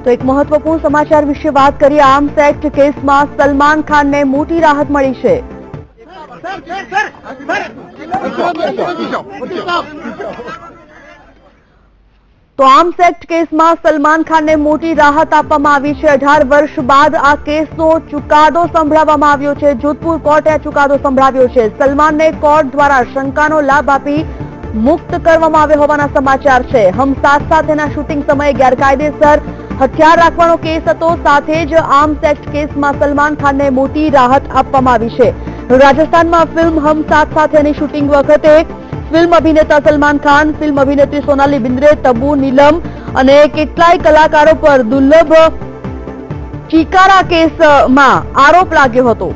તો એક મહત્વપૂર્ણ સમાચાર વિશે વાત કરીએ। આર્મ્સ એક્ટ કેસમાં સલમાન ખાનને મોટી રાહત મળી છે। તો આર્મ્સ એક્ટ કેસમાં સલમાન ખાનને મોટી રાહત આપવામાં આવી છે। 18 વર્ષ બાદ આ કેસનો ચુકાદો સંભળાવવામાં આવ્યો છે। જોધપુર કોર્ટે આ ચુકાદો સંભળાવ્યો છે। સલમાનને કોર્ટ દ્વારા શંકાનો લાભ આપી મુક્ત કરવામાં આવ્યો હોવાના સમાચાર છે। હમ સાથ સાથેના શૂટિંગ સમયે ગેરકાયદેસર હથિયાર રાખવાનો કેસ હતો। સાથે જ આર્મ્સ એક્ટ કેસમાં સલમાન ખાનને મોટી રાહત આપવામાં આવી છે। રાજસ્થાનમાં ફિલ્મ હમ સાથ સાથેની શૂટિંગ વખતે ફિલ્મ અભિનેતા સલમાન ખાન, ફિલ્મ અભિનેત્રી સોનાલી બિંદ્રે, તબુ, નીલમ અને કેટલાય કલાકારો પર દુર્લભ ચિકારા કેસમાં આરોપ લાગ્યો હતો।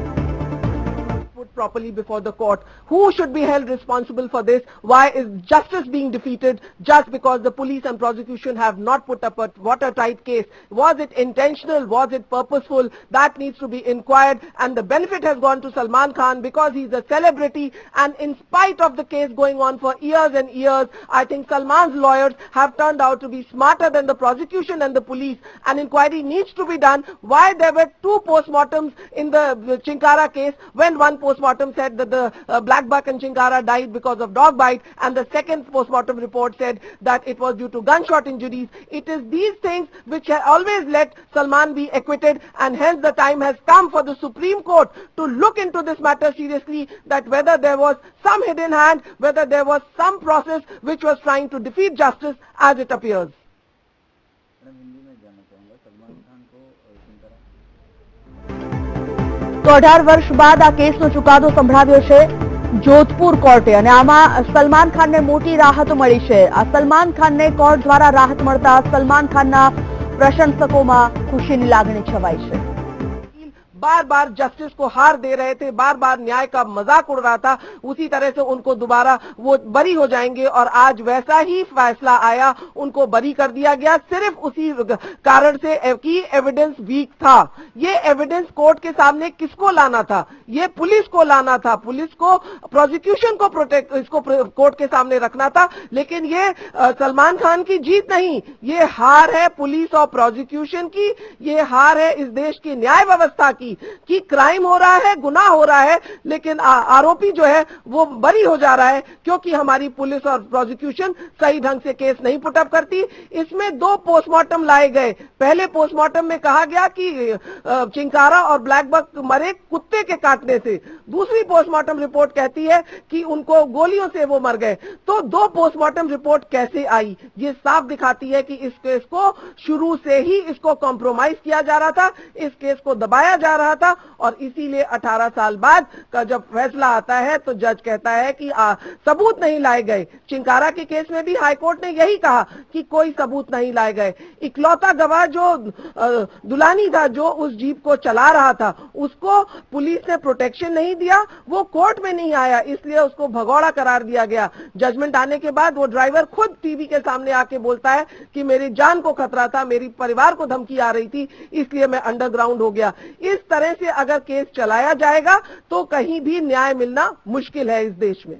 Properly before the court. Who should be held responsible for this? Why is justice being defeated just because the police and prosecution have not put up a watertight case? Was it intentional? Was it purposeful? That needs to be inquired, and the benefit has gone to Salman Khan because he's a celebrity, and in spite of the case going on for years and years, I think Salman's lawyers have turned out to be smarter than the prosecution and the police. An inquiry needs to be done why there were two postmortems in the Chinkara case, when one postmortem said that the black buck and Chinkara died because of dog bite, and the second postmortem report said that it was due to gunshot injuries. It is these things which have always let Salman be acquitted, and hence the time has come for the Supreme Court to look into this matter seriously, that whether there was some hidden hand, whether there was some process which was trying to defeat justice as it appears. તો 18 વર્ષ બાદ આ કેસનો ચુકાદો સંભળાવ્યો છે જોધપુર કોર્ટે, અને આમાં સલમાન ખાનને મોટી રાહત મળી છે। આ સલમાન ખાનને કોર્ટ દ્વારા રાહત મળતા સલમાન ખાનના પ્રશંસકોમાં ખુશીની લાગણી છવાઈ છે। बार बार जस्टिस को हार दे रहे थे, बार बार न्याय का मजाक उड़ रहा था, उसी तरह से उनको दोबारा वो बरी हो जाएंगे, और आज वैसा ही फैसला आया, उनको बरी कर दिया गया सिर्फ उसी कारण से कि एविडेंस वीक था। ये एविडेंस कोर्ट के सामने किसको लाना था? ये पुलिस को लाना था, पुलिस को, प्रोसिक्यूशन को प्रोटेक्ट, इसको कोर्ट के सामने रखना था। लेकिन ये सलमान खान की जीत नहीं, ये हार है पुलिस और प्रोसिक्यूशन की, ये हार है इस देश की न्याय व्यवस्था की, कि क्राइम हो रहा है, गुनाह हो रहा है, लेकिन आरोपी जो है वो बरी हो जा रहा है क्योंकि हमारी पुलिस और प्रोसिक्यूशन सही ढंग से केस नहीं पुटअप करती। इसमें दो पोस्टमार्टम लाए गए। पहले पोस्टमार्टम में कहा गया कि चिंकारा और ब्लैक बक मरे कुत्ते के काटने से, दूसरी पोस्टमार्टम रिपोर्ट कहती है कि उनको गोलियों से वो मर गए। तो दो पोस्टमार्टम रिपोर्ट कैसे आई? ये साफ दिखाती है कि इस केस को शुरू से ही इसको कॉम्प्रोमाइज किया जा रहा था, इस केस को दबाया जा रहा था, और इसीलिए 18 साल बाद का जब फैसला आता है तो जज कहता है कि सबूत नहीं लाए गए। चिंकारा के केस में भी हाईकोर्ट ने यही कहा कि कोई सबूत नहीं लाए गए। इकलौता गवाह जो दुलानी था, जो उस जीप को चला रहा था, उसको पुलिस ने प्रोटेक्शन नहीं दिया, वो कोर्ट में नहीं आया, इसलिए उसको भगौड़ा करार दिया गया। जजमेंट आने के बाद वो ड्राइवर खुद टीवी के सामने आके बोलता है कि मेरी जान को खतरा था, मेरी परिवार को धमकी आ रही थी, इसलिए मैं अंडरग्राउंड हो गया। इस तरह से अगर केस चलाया जाएगा तो कहीं भी न्याय मिलना मुश्किल है इस देश में।